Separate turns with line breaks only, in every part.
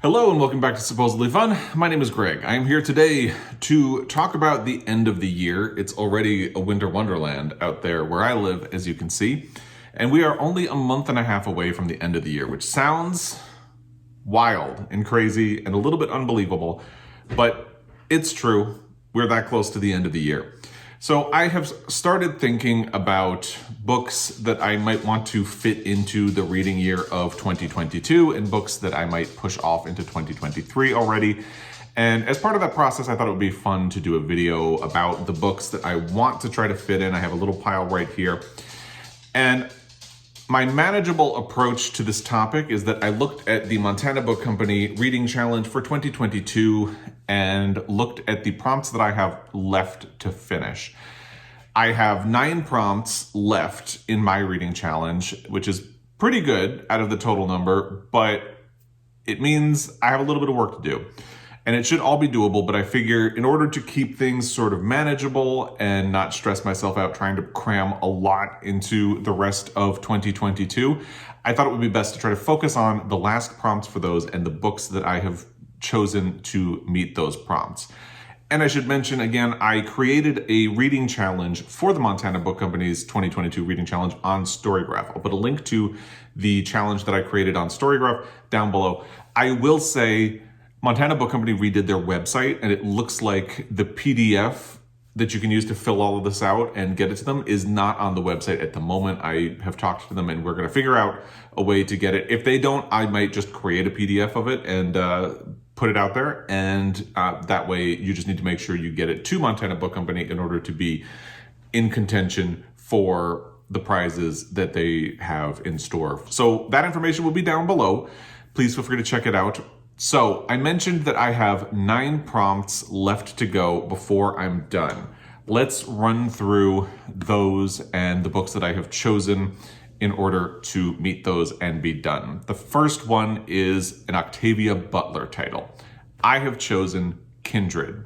Hello and welcome back to Supposedly Fun. My name is Greg. I am here today to talk about the end of the year. It's already a winter wonderland out there where I live, as you can see. And we are only a month and a half away from the end of the year, which sounds wild and crazy and a little bit unbelievable, but it's true. We're that close to the end of the year. So I have started thinking about books that I might want to fit into the reading year of 2022 and books that I might push off into 2023 already. And as part of that process, I thought it would be fun to do a video about the books that I want to try to fit in. I have a little pile right here. And my manageable approach to this topic is that I looked at the Montana Book Company Reading Challenge for 2022 and looked at the prompts that I have left to finish. I have 9 prompts left in my reading challenge, which is pretty good out of the total number, but it means I have a little bit of work to do. And it should all be doable, but I figure in order to keep things sort of manageable and not stress myself out trying to cram a lot into the rest of 2022, I thought it would be best to try to focus on the last prompts for those and the books that I have chosen to meet those prompts. And I should mention again, I created a reading challenge for the Montana Book Company's 2022 reading challenge on Storygraph. I'll put a link to the challenge that I created on Storygraph down below. I will say Montana Book Company redid their website, and it looks like the PDF that you can use to fill all of this out and get it to them is not on the website at the moment. I have talked to them and we're going to figure out a way to get it. If they don't, I might just create a PDF of it and put it out there. And that way you just need to make sure you get it to Montana Book Company in order to be in contention for the prizes that they have in store. So that information will be down below. Please feel free to check it out. So I mentioned that I have 9 prompts left to go before I'm done. Let's run through those and the books that I have chosen in order to meet those and be done. The first one is an Octavia Butler title. I have chosen Kindred.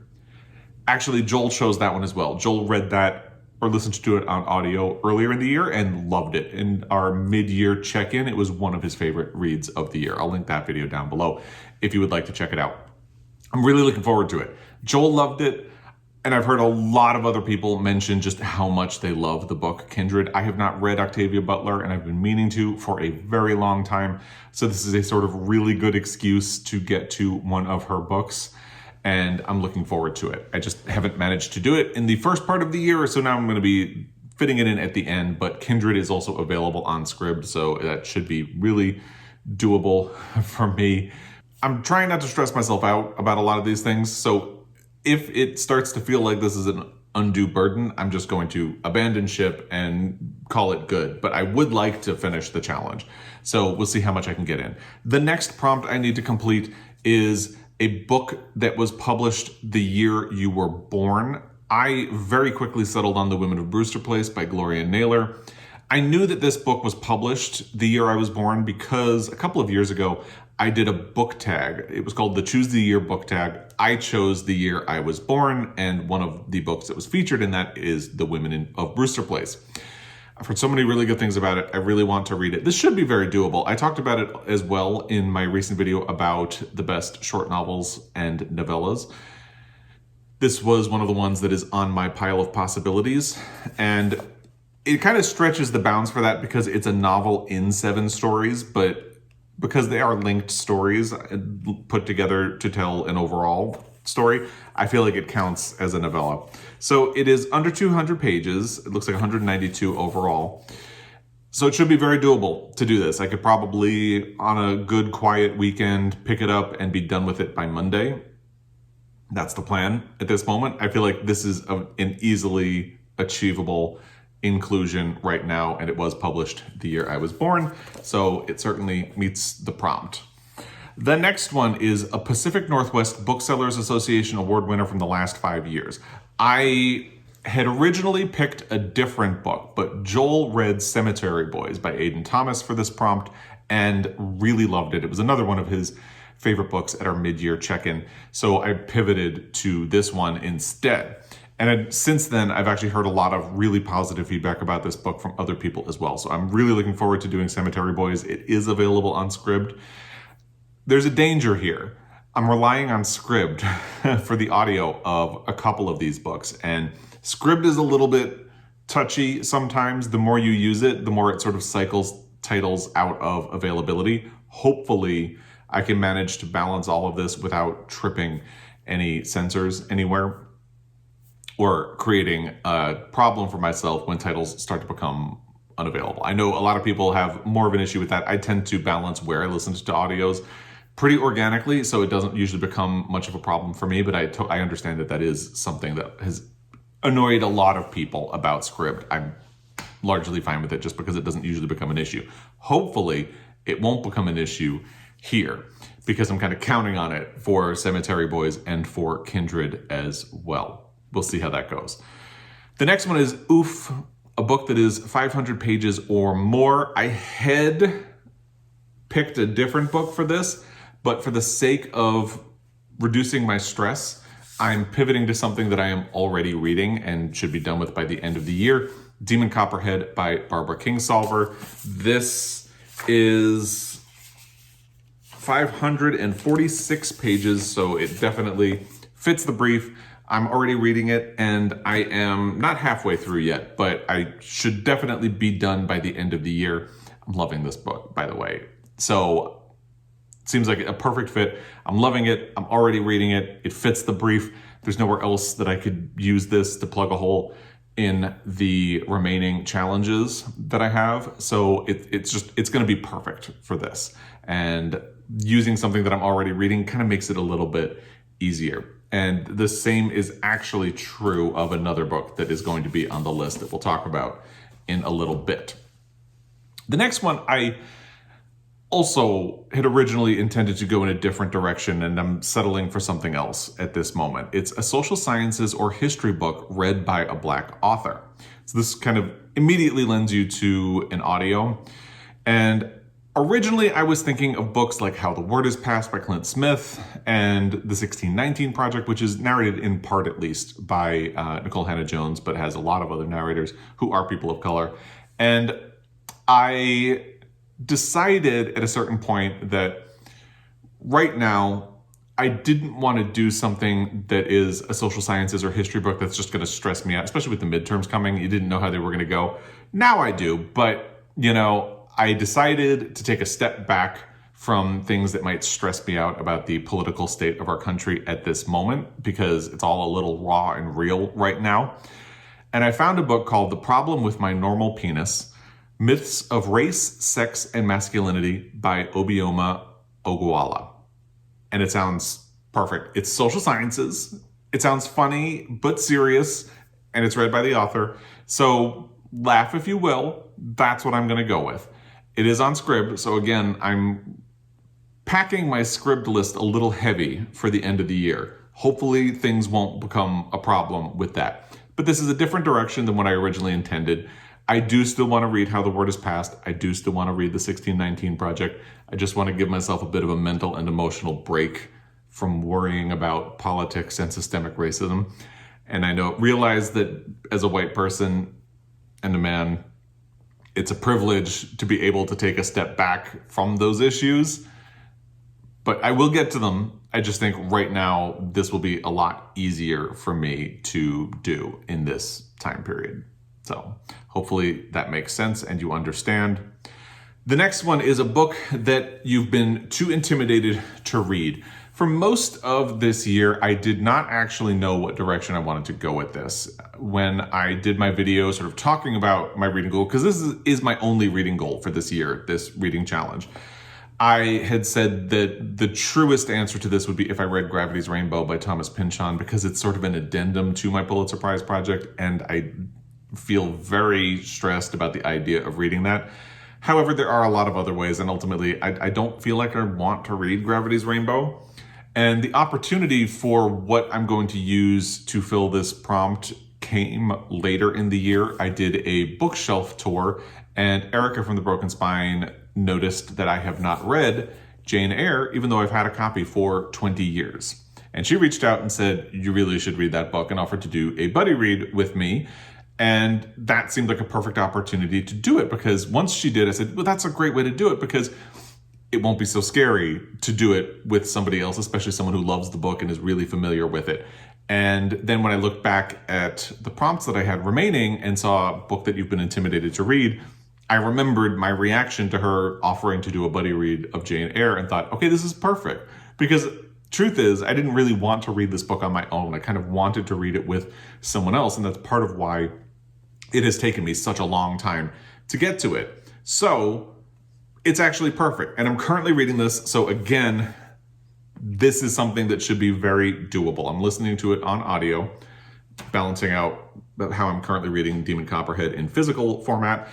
Actually, Joel chose that one as well. Joel read that or listened to it on audio earlier in the year and loved it. In our mid-year check-in, it was one of his favorite reads of the year. I'll link that video down below if you would like to check it out. I'm really looking forward to it. Joel loved it, and I've heard a lot of other people mention just how much they love the book Kindred. I have not read Octavia Butler, and I've been meaning to for a very long time. So this is a sort of really good excuse to get to one of her books, and I'm looking forward to it. I just haven't managed to do it in the first part of the year, so now I'm going to be fitting it in at the end, but Kindred is also available on Scribd, so that should be really doable for me. I'm trying not to stress myself out about a lot of these things, so if it starts to feel like this is an undue burden, I'm just going to abandon ship and call it good, but I would like to finish the challenge, so we'll see how much I can get in. The next prompt I need to complete is a book that was published the year you were born. I very quickly settled on The Women of Brewster Place by Gloria and Naylor. I knew that this book was published the year I was born because a couple of years ago, I did a book tag. It was called the Choose the Year book tag. I chose the year I was born, and one of the books that was featured in that is The Women of Brewster Place. I've heard so many really good things about it. I really want to read it. This should be very doable. I talked about it as well in my recent video about the best short novels and novellas. This was one of the ones that is on my pile of possibilities, and it kind of stretches the bounds for that because it's a novel in 7 stories, but because they are linked stories put together to tell an overall story, I feel like it counts as a novella. So it is under 200 pages. It looks like 192 overall. So it should be very doable to do this. I could probably, on a good quiet weekend, pick it up and be done with it by Monday. That's the plan at this moment. I feel like this is an easily achievable inclusion right now, and it was published the year I was born, so it certainly meets the prompt. The next one is a Pacific Northwest Booksellers Association award winner from the last 5 years. I had originally picked a different book, but Joel read Cemetery Boys by Aiden Thomas for this prompt and really loved it. It was another one of his favorite books at our mid-year check-in, so I pivoted to this one instead. And since then, I've actually heard a lot of really positive feedback about this book from other people as well. So I'm really looking forward to doing Cemetery Boys. It is available on Scribd. there's a danger here. I'm relying on Scribd for the audio of a couple of these books, and Scribd is a little bit touchy sometimes. The more you use it, the more it sort of cycles titles out of availability. Hopefully, I can manage to balance all of this without tripping any censors anywhere or creating a problem for myself when titles start to become unavailable. I know a lot of people have more of an issue with that. I tend to balance where I listen to audios pretty organically, so it doesn't usually become much of a problem for me, but I understand that that is something that has annoyed a lot of people about Scribd. I'm largely fine with it just because it doesn't usually become an issue. Hopefully, it won't become an issue here because I'm kind of counting on it for Cemetery Boys and for Kindred as well. We'll see how that goes. The next one is Oof, a book that is 500 pages or more. I had picked a different book for this, but for the sake of reducing my stress, I'm pivoting to something that I am already reading and should be done with by the end of the year. Demon Copperhead by Barbara Kingsolver. This is 546 pages, so it definitely fits the brief. I'm already reading it, and I am not halfway through yet, but I should definitely be done by the end of the year. I'm loving this book, by the way. So it seems like a perfect fit. I'm loving it. I'm already reading it. It fits the brief. There's nowhere else that I could use this to plug a hole in the remaining challenges that I have. So it's going to be perfect for this. And using something that I'm already reading kind of makes it a little bit easier. And the same is actually true of another book that is going to be on the list that we'll talk about in a little bit. The next one, I also had originally intended to go in a different direction, and I'm settling for something else at this moment. It's a social sciences or history book read by a Black author. So this kind of immediately lends you to an audio. And originally I was thinking of books like How the Word is Passed by Clint Smith and The 1619 Project, which is narrated in part at least by Nikole Hannah-Jones, but has a lot of other narrators who are people of color. And I decided at a certain point that right now I didn't want to do something that is a social sciences or history book that's just going to stress me out, especially with the midterms coming. You didn't know how they were going to go. Now I do, but I decided to take a step back from things that might stress me out about the political state of our country at this moment, because it's all a little raw and real right now. And I found a book called The Problem with My Normal Penis: Myths of Race, Sex, and Masculinity by Obioma Ugoala. And it sounds perfect. It's social sciences. It sounds funny, but serious, and it's read by the author. So laugh if you will. That's what I'm going to go with. It is on Scribd, so again, I'm packing my Scribd list a little heavy for the end of the year. Hopefully things won't become a problem with that. But this is a different direction than what I originally intended. I do still want to read How the Word is Passed. I do still want to read the 1619 Project. I just want to give myself a bit of a mental and emotional break from worrying about politics and systemic racism. And I realize that as a white person and a man, it's a privilege to be able to take a step back from those issues, but I will get to them. I just think right now this will be a lot easier for me to do in this time period. So hopefully that makes sense and you understand. The next one is a book that you've been too intimidated to read. For most of this year, I did not actually know what direction I wanted to go with this. When I did my video sort of talking about my reading goal, because this is my only reading goal for this year, this reading challenge, I had said that the truest answer to this would be if I read Gravity's Rainbow by Thomas Pynchon, because it's sort of an addendum to my Pulitzer Prize project, and I feel very stressed about the idea of reading that. However, there are a lot of other ways, and ultimately, I don't feel like I want to read Gravity's Rainbow. And the opportunity for what I'm going to use to fill this prompt came later in the year. I did a bookshelf tour, and Erica from The Broken Spine noticed that I have not read Jane Eyre, even though I've had a copy for 20 years. And she reached out and said, you really should read that book, and offered to do a buddy read with me. And that seemed like a perfect opportunity to do it, because once she did, I said, well, that's a great way to do it, because it won't be so scary to do it with somebody else, especially someone who loves the book and is really familiar with it. And then when I looked back at the prompts that I had remaining and saw a book that you've been intimidated to read, I remembered my reaction to her offering to do a buddy read of Jane Eyre and thought, okay, this is perfect. Because truth is, I didn't really want to read this book on my own. I kind of wanted to read it with someone else. And that's part of why it has taken me such a long time to get to it. So it's actually perfect. And I'm currently reading this. So again, this is something that should be very doable. I'm listening to it on audio, balancing out how I'm currently reading Demon Copperhead in physical format.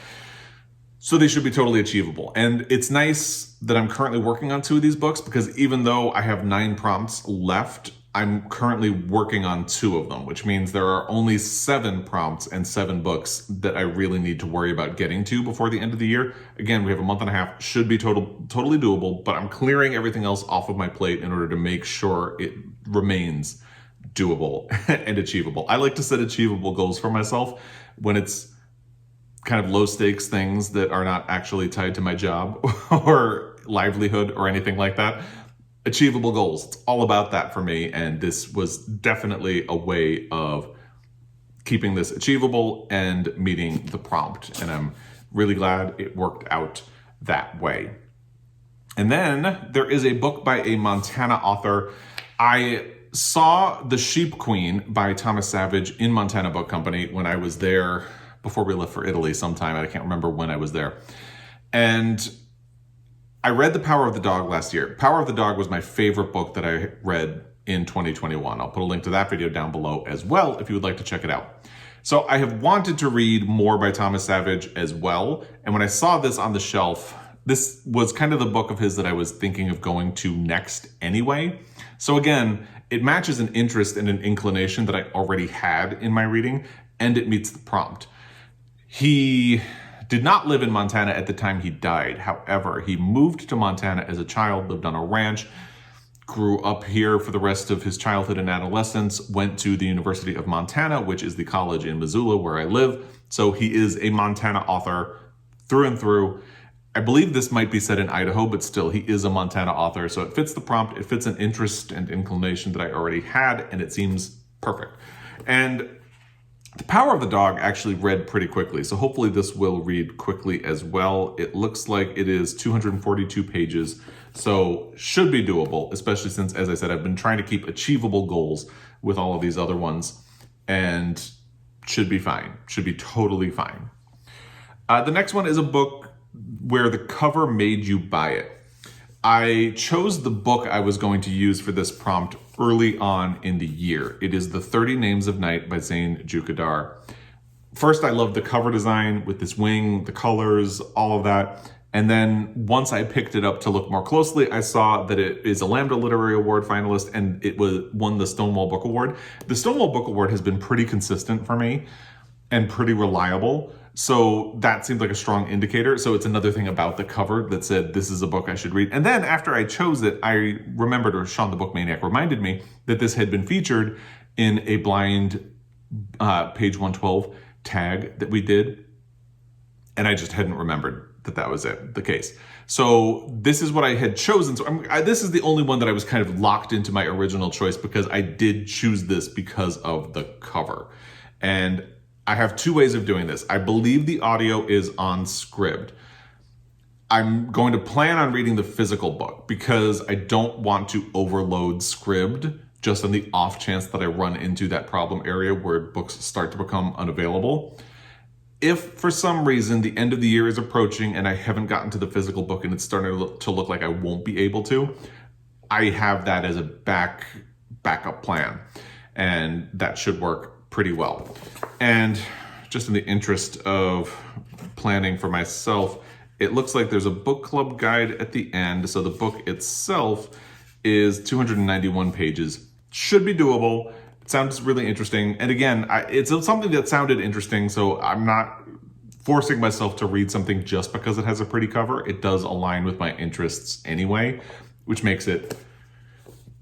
So they should be totally achievable. And it's nice that I'm currently working on 2 of these books, because even though I have 9 prompts left, I'm currently working on 2 of them, which means there are only 7 prompts and 7 books that I really need to worry about getting to before the end of the year. Again, we have a month and a half, should be totally doable, but I'm clearing everything else off of my plate in order to make sure it remains doable and achievable. I like to set achievable goals for myself when it's kind of low stakes things that are not actually tied to my job or livelihood or anything like that. Achievable goals. It's all about that for me. And this was definitely a way of keeping this achievable and meeting the prompt. And I'm really glad it worked out that way. And then there is a book by a Montana author. I saw The Sheep Queen by Thomas Savage in Montana Book Company when I was there before we left for Italy sometime. I can't remember when I was there. And I read The Power of the Dog last year. Power of the Dog was my favorite book that I read in 2021. I'll put a link to that video down below as well if you would like to check it out. So I have wanted to read more by Thomas Savage as well. And when I saw this on the shelf, this was kind of the book of his that I was thinking of going to next anyway. So again, it matches an interest and an inclination that I already had in my reading, and it meets the prompt. He did not live in Montana at the time he died. However, he moved to Montana as a child, lived on a ranch, grew up here for the rest of his childhood and adolescence, went to the University of Montana, which is the college in Missoula where I live. So he is a Montana author through and through. I believe this might be set in Idaho, but still, he is a Montana author. So it fits the prompt, it fits an interest and inclination that I already had, and it seems perfect. And The Power of the Dog actually read pretty quickly, so hopefully this will read quickly as well. It looks like it is 242 pages, so should be doable, especially since, as I said, I've been trying to keep achievable goals with all of these other ones, and should be fine, should be totally fine. The next one is a book where the cover made you buy it. I chose the book I was going to use for this prompt early on in the year. It is The 30 Names of Night by Zeyn Joukhadar. First, I loved the cover design with this wing, the colors, all of that. And then once I picked it up to look more closely, I saw that it is a Lambda Literary Award finalist, and it won the Stonewall Book Award. The Stonewall Book Award has been pretty consistent for me and pretty reliable. So that seemed like a strong indicator. So it's another thing about the cover that said, this is a book I should read. And then after I chose it, I remembered, or Sean the Book Maniac reminded me, that this had been featured in a blind page 112 tag that we did. And I just hadn't remembered that that was the case. So this is what I had chosen. So this is the only one that I was kind of locked into my original choice, because I did choose this because of the cover. And I have 2 ways of doing this. I believe the audio is on Scribd. I'm going to plan on reading the physical book because I don't want to overload Scribd just on the off chance that I run into that problem area where books start to become unavailable. If for some reason the end of the year is approaching and I haven't gotten to the physical book and it's starting to look like I won't be able to, I have that as a backup plan, and that should work pretty well. And just in the interest of planning for myself, it looks like there's a book club guide at the end. So the book itself is 291 pages. Should be doable. It sounds really interesting. And again, it's something that sounded interesting, so I'm not forcing myself to read something just because it has a pretty cover. It does align with my interests anyway, which makes it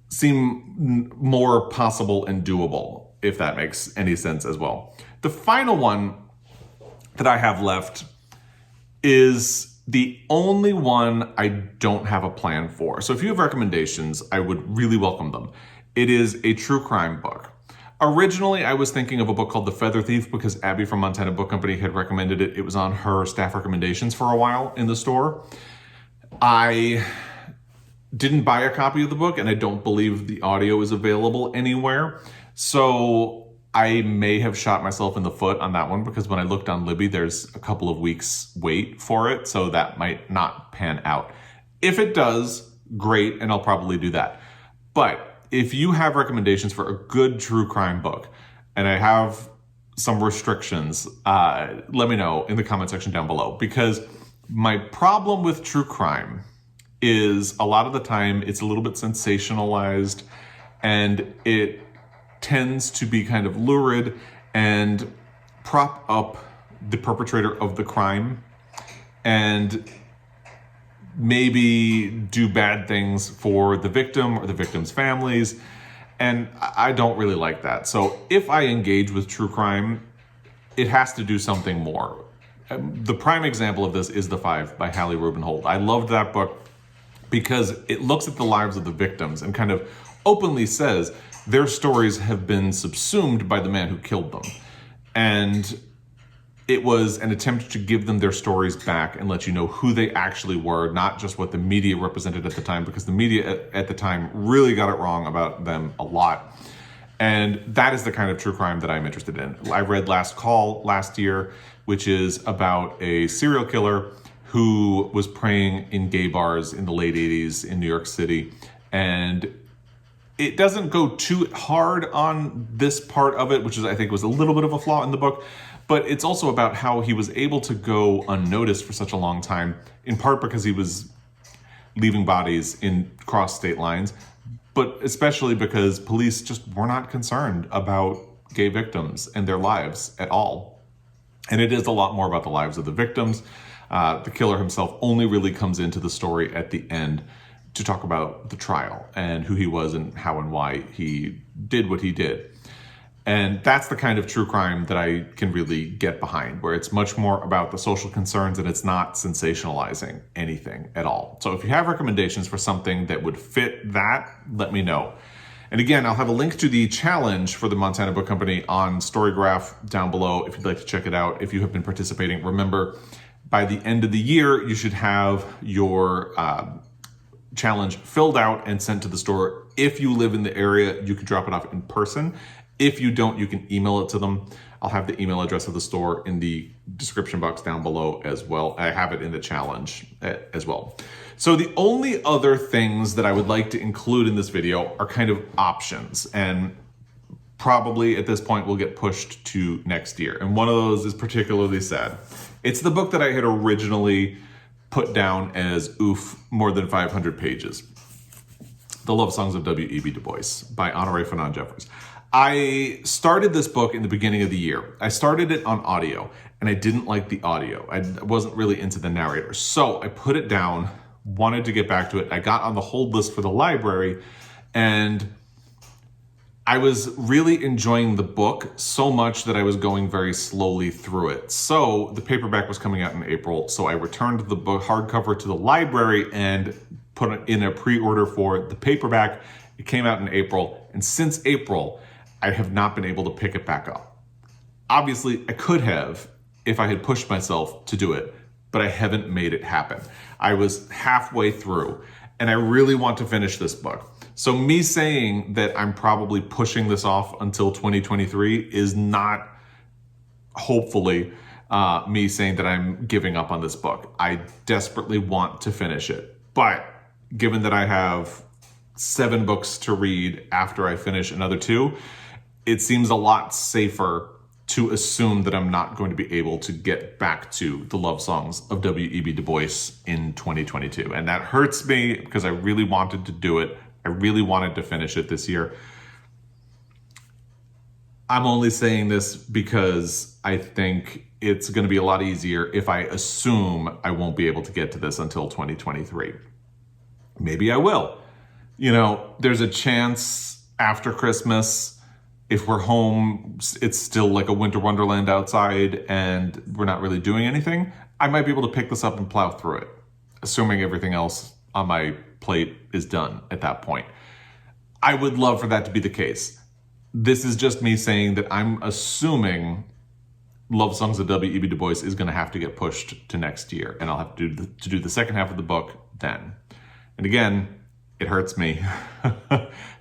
seem more possible and doable, if that makes any sense as well. The final one that I have left is the only one I don't have a plan for. So if you have recommendations, I would really welcome them. It is a true crime book. Originally, I was thinking of a book called The Feather Thief because Abby from Montana Book Company had recommended it. It was on her staff recommendations for a while in the store. I didn't buy a copy of the book, and I don't believe the audio is available anywhere. So I may have shot myself in the foot on that one because when I looked on Libby, there's a couple of weeks wait for it. So that might not pan out. If it does, great, and I'll probably do that. But if you have recommendations for a good true crime book, and I have some restrictions, let me know in the comment section down below, because my problem with true crime is a lot of the time it's a little bit sensationalized and it tends to be kind of lurid and prop up the perpetrator of the crime and maybe do bad things for the victim or the victim's families. And I don't really like that. So if I engage with true crime, it has to do something more. The prime example of this is The Five by Hallie Rubenhold. I loved that book because it looks at the lives of the victims and kind of openly says their stories have been subsumed by the man who killed them. And it was an attempt to give them their stories back and let you know who they actually were, not just what the media represented at the time, because the media at the time really got it wrong about them a lot. And that is the kind of true crime that I'm interested in. I read Last Call last year, which is about a serial killer who was preying in gay bars in the late 80s in New York City. And it doesn't go too hard on this part of it, which is, I think, was a little bit of a flaw in the book. But it's also about how he was able to go unnoticed for such a long time, in part because he was leaving bodies in cross state lines, but especially because police just were not concerned about gay victims and their lives at all. And it is a lot more about the lives of the victims. The killer himself only really comes into the story at the end to talk about the trial and who he was and how and why he did what he did. And that's the kind of true crime that I can really get behind, where it's much more about the social concerns and it's not sensationalizing anything at all. So if you have recommendations for something that would fit that, let me know. And again, I'll have a link to the challenge for the Montana Book Company on Storygraph down below if you'd like to check it out. If you have been participating, remember, by the end of the year, you should have your challenge filled out and sent to the store. If you live in the area, you can drop it off in person. If you don't, you can email it to them. I'll have the email address of the store in the description box down below as well. I have it in the challenge as well. So the only other things that I would like to include in this video are kind of options, and probably at this point will get pushed to next year. And one of those is particularly sad. It's the book that I had originally put down as more than 500 pages. The Love Songs of W.E.B. Du Bois by Honorée Fannone Jeffers. I started this book in the beginning of the year. I started it on audio, and I didn't like the audio. I wasn't really into the narrator. So I put it down, wanted to get back to it. I got on the hold list for the library, and I was really enjoying the book so much that I was going very slowly through it. So the paperback was coming out in April, so I returned the book hardcover to the library and put it in a pre-order for the paperback. It came out in April, and since April, I have not been able to pick it back up. Obviously, I could have if I had pushed myself to do it, but I haven't made it happen. I was halfway through, and I really want to finish this book. So me saying that I'm probably pushing this off until 2023 is not, hopefully, me saying that I'm giving up on this book. I desperately want to finish it. But given that I have 7 books to read after I finish another 2, it seems a lot safer to assume that I'm not going to be able to get back to the love songs of W.E.B. Du Bois in 2022. And that hurts me because I really wanted to do it. I really wanted to finish it this year. I'm only saying this because I think it's going to be a lot easier if I assume I won't be able to get to this until 2023. Maybe I will. You know, there's a chance after Christmas, if we're home, it's still like a winter wonderland outside and we're not really doing anything. I might be able to pick this up and plow through it, assuming everything else on my plate is done at that point. I would love for that to be the case. This is just me saying that I'm assuming Love Songs of W.E.B. Du Bois is going to have to get pushed to next year, and I'll have to do the second half of the book then. And again, it hurts me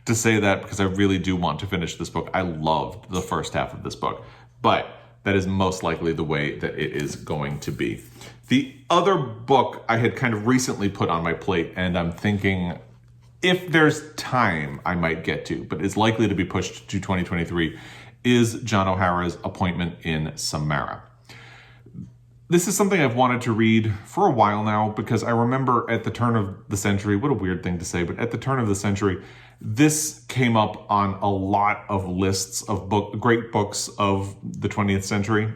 to say that because I really do want to finish this book. I loved the first half of this book, but that is most likely the way that it is going to be. The other book I had kind of recently put on my plate, and I'm thinking if there's time I might get to, but is likely to be pushed to 2023, is John O'Hara's Appointment in Samara. This is something I've wanted to read for a while now because I remember at the turn of the century, what a weird thing to say, but at the turn of the century, this came up on a lot of lists of great books of the 20th century.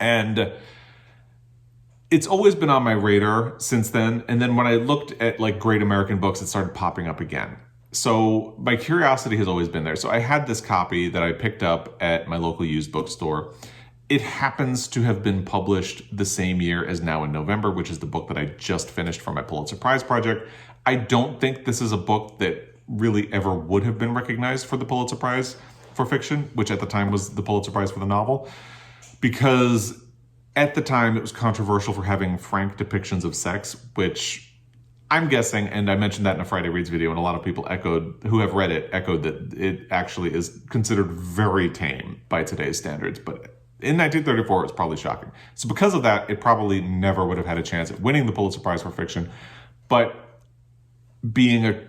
And it's always been on my radar since then. And then when I looked at like great American books, it started popping up again. So my curiosity has always been there. So I had this copy that I picked up at my local used bookstore. It happens to have been published the same year as Now in November, which is the book that I just finished for my Pulitzer Prize project. I don't think this is a book that really ever would have been recognized for the Pulitzer Prize for fiction, which at the time was the Pulitzer Prize for the novel, because at the time it was controversial for having frank depictions of sex, which I'm guessing, and I mentioned that in a Friday Reads video, and a lot of people who have read it, echoed that it actually is considered very tame by today's standards, but in 1934, it was probably shocking. So because of that, it probably never would have had a chance at winning the Pulitzer Prize for fiction. But being a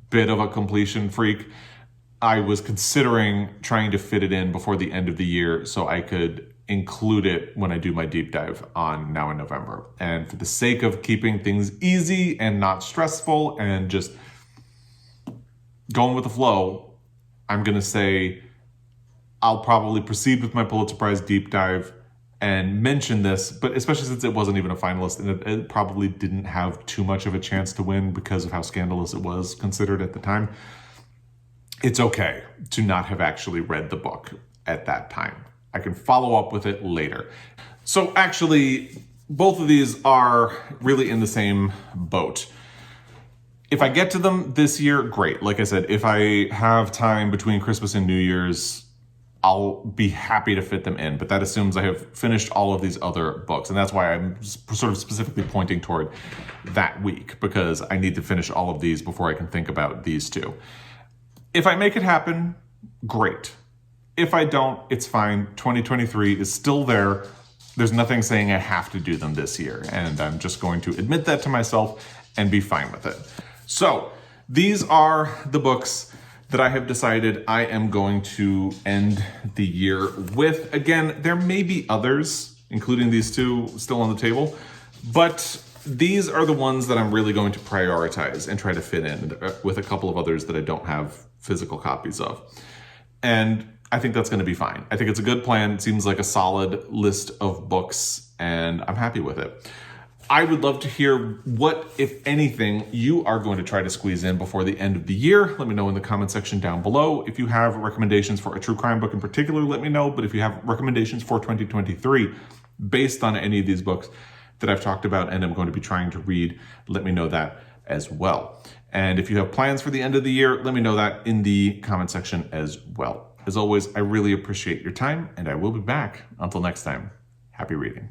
bit of a completion freak, I was considering trying to fit it in before the end of the year so I could include it when I do my deep dive on Now in November. And for the sake of keeping things easy and not stressful and just going with the flow, I'm going to say I'll probably proceed with my Pulitzer Prize deep dive and mention this, but especially since it wasn't even a finalist and it probably didn't have too much of a chance to win because of how scandalous it was considered at the time. It's okay to not have actually read the book at that time. I can follow up with it later. So actually, both of these are really in the same boat. If I get to them this year, great. Like I said, if I have time between Christmas and New Year's, I'll be happy to fit them in, but that assumes I have finished all of these other books. And that's why I'm sort of specifically pointing toward that week, because I need to finish all of these before I can think about these two. If I make it happen, great. If I don't, it's fine. 2023 is still there. There's nothing saying I have to do them this year, and I'm just going to admit that to myself and be fine with it. So these are the books that I have decided I am going to end the year with. Again, there may be others, including these two, still on the table, but these are the ones that I'm really going to prioritize and try to fit in with a couple of others that I don't have physical copies of. And I think that's going to be fine. I think it's a good plan. It seems like a solid list of books, and I'm happy with it. I would love to hear what, if anything, you are going to try to squeeze in before the end of the year. Let me know in the comment section down below. If you have recommendations for a true crime book in particular, let me know. But if you have recommendations for 2023 based on any of these books that I've talked about and I'm going to be trying to read, let me know that as well. And if you have plans for the end of the year, let me know that in the comment section as well. As always, I really appreciate your time, and I will be back. Until next time, happy reading.